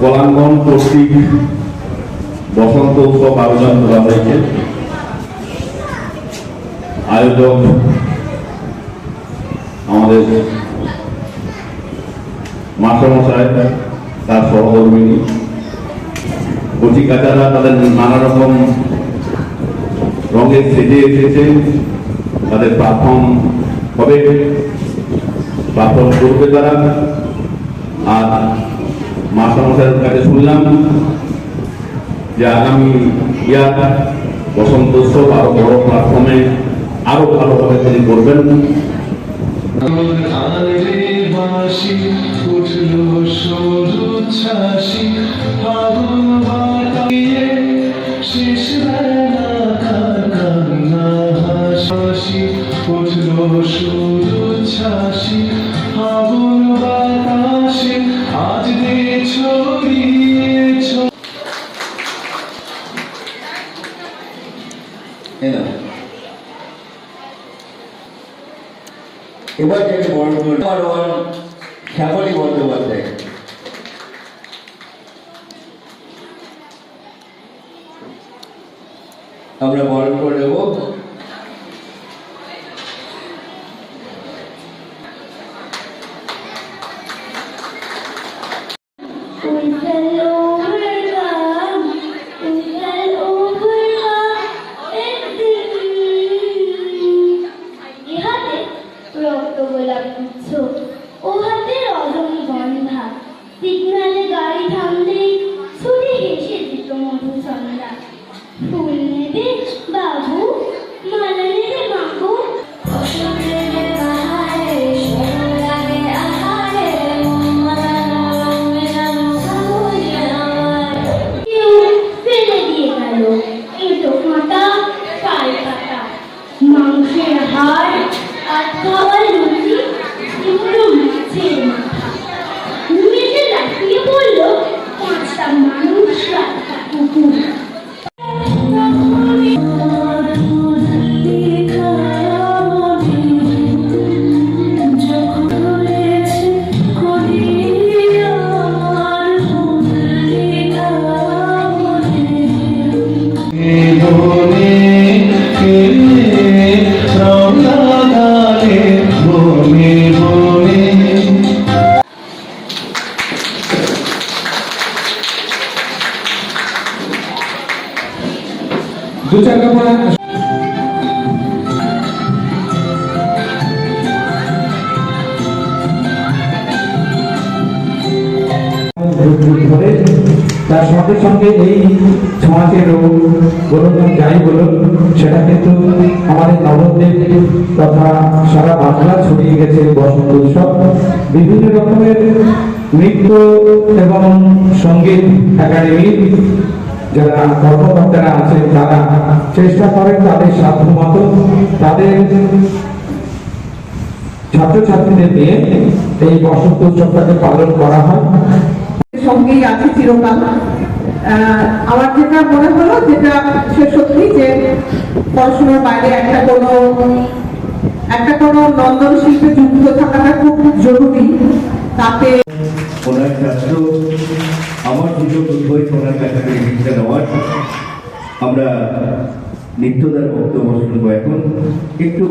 কলাঙ্গন কর্তৃক বসন্ত উৎসব আয়োজন করা হয়েছে। আয়োজক আমাদের মাস্টারমশাই, তার সহকর্মিনী, কচিকাচারা তাদের নানা রকম রঙের সেজে এসেছে। তাদের পারফর্ম হবে, পারফর্ম করবে তারা। আর মাস্টারমশাইয়ের কাছে শুনলাম যে আগামী ইয়ার বসন্ত উৎসব আরো বড় প্ল্যাটফর্মে আরো ভালোভাবে তিনি করবেন। এবার থেকে শ্যামলী বন্দ্যোপাধ্যায়। আমরা বরণ করে নেব। সিগনালে গাড়ি থামলেই ছুটে হেসে দিত মধুচন্দ্রা। ফুল নেবে বাবু, মালা নেবে মাগো। কেউ ফেলে দিয়ে গেল এঁটো কাঁটা, পাল কাটা, মাংসের হাড় আর খাওয়ার লুচি, এগুলো মাছের মাথা। মেয়েদের লাফিয়ে পড়ল 5টা মানুষ, 7টা কুকুর। দু চারটা পরে তার সঙ্গে সঙ্গে এই সমাজের বলুন যাই বলুন, সেটা কিন্তু আমাদের নবদ্বীপ তথা সারা বাংলা ছড়িয়ে গেছে। বসন্ত উৎসব বিভিন্ন রকমের নৃত্য এবং সঙ্গীত একাডেমি যারা কর্মকর্তারা আছেন তারা চেষ্টা করেন তাদের সাধ্যমতো তাদের ছাত্রছাত্রীদের নিয়ে এই বসন্ত উৎসবটাকে পালন করা হয়। সঙ্গেই আছে চিরকাল। আমার যেটা মনে হলো, যেটা সে সত্যি যে পড়াশোনার বাইরে একটা কোনো নন্দন শিল্পে যুক্ত থাকাটা খুব জরুরি। তাতে ওনার ছাত্র আমার সুযোগ উদ্ভয় ওনার কাছ থেকে শিক্ষা নেওয়ার। আমরা নিত্যদার বক্তব্য শুনবো এখন। একটু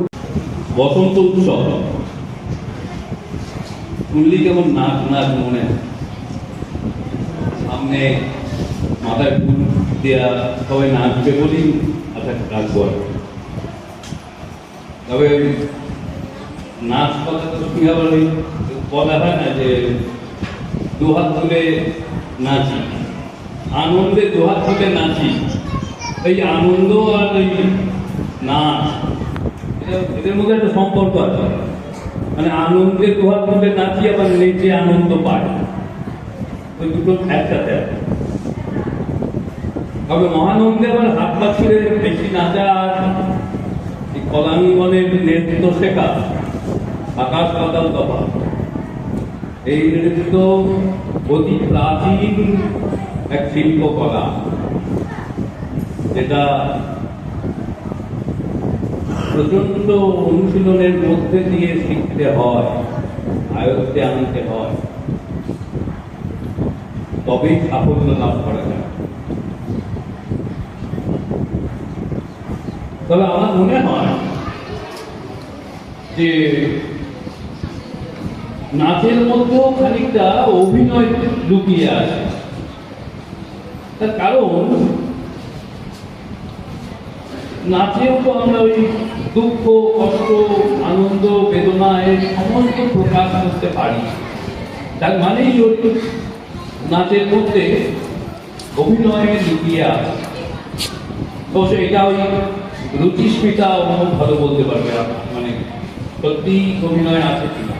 বসন্ত উৎসব শুনলি কেমন নাচ নাচ মনে হয়। সামনে মাথায় ফুল দেওয়া, সবাই নাচবে বলি আচ্ছা কাজ করে। তবে নাচ কথা তো কি আবার বলা হয় না যে দুহাত তুলে নাচি, আনন্দে দুহাত তুলে নাচি। এই আনন্দ আর এই নাচ এদের মধ্যে একটা সম্পর্ক আছে। মানে আনন্দে দুহাত তুলে নাচি, আবার নেচে আনন্দ পাই, ওই দুটো একসাথে আছে। তবে মহানন্দে আবার হাত পা ছেড়ে বেশি নাচা আর এই কলাঙ্গনের নৃত্য শেখা আকাশ পাতাল তফাৎ। এই নৃত্য অতি প্রাচীন এক শিল্পকলা, যেটা প্রচন্ড অনুশীলনের মধ্যে দিয়ে শিখতে হয়, আয়ত্তে আনতে হয়। তবেই সাফল্য লাভ করা যায়। তবে আমার মনে হয় যে নাচের মধ্যেও খানিকটা অভিনয় লুকিয়ে আছে। তার কারণ নাচেও তো আমরা ওই দুঃখ, কষ্ট, আনন্দ, বেদনা এর সমস্ত প্রকাশ করতে পারি। তার মানেই ওই নাচের মধ্যে অভিনয়ে লুকিয়ে আছে। অবশ্য এটা ওই রুচিস্মিতা ভালো বলতে পারবে, মানে সত্যি অভিনয় আছে কিনা।